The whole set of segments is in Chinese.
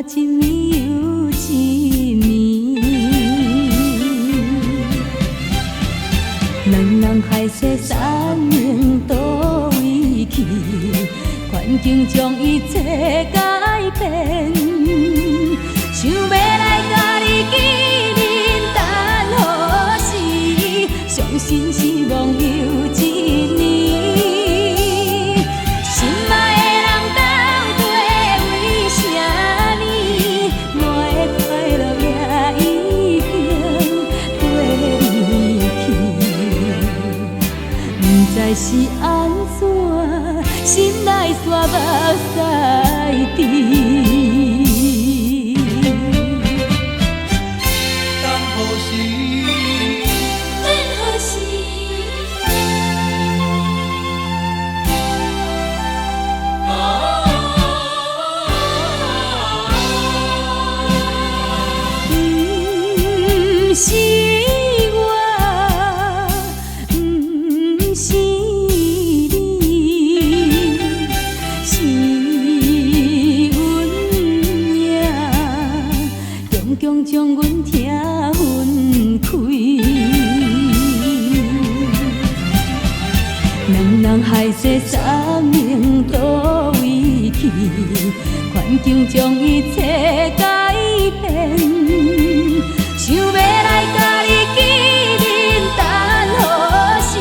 拖一暝又一暝，两人海誓山盟倒位去，环境将一切改变。想要来甲你见面，等何时？伤心是梦又一年。心爱的人斗对，为啥呢？我的快乐也已经跟离去，不知是安怎，心内煞目屎滴。不是我，不是你，是阮命，强强将阮疼分开。两人海誓山盟倒位去，环境将一切改变。想要来甲你见面，等何时？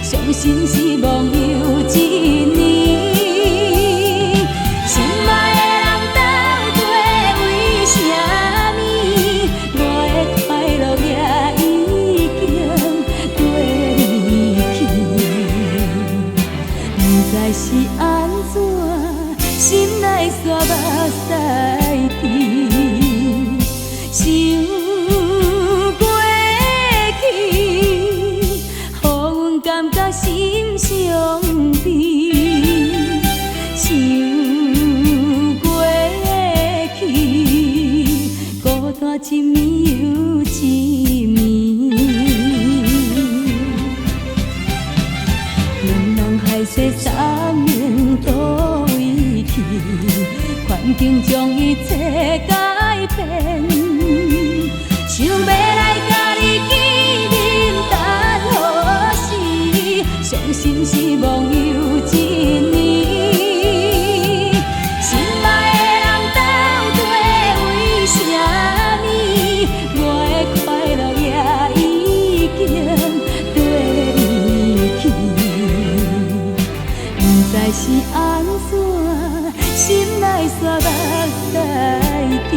伤心是梦又一年。心爱的人斗对，为啥呢？我的快乐也已经跟离去，不知是安怎，心内煞目屎滴。想感觉心伤悲，想过去，孤单一暝又一暝。两人海誓山盟倒位去，环境将一切改变。想要来甲你见面，等何时？伤心是梦又一年。心爱的人斗对，为啥呢？我的快乐也已经跟离去，不知是安怎，心内煞目屎滴。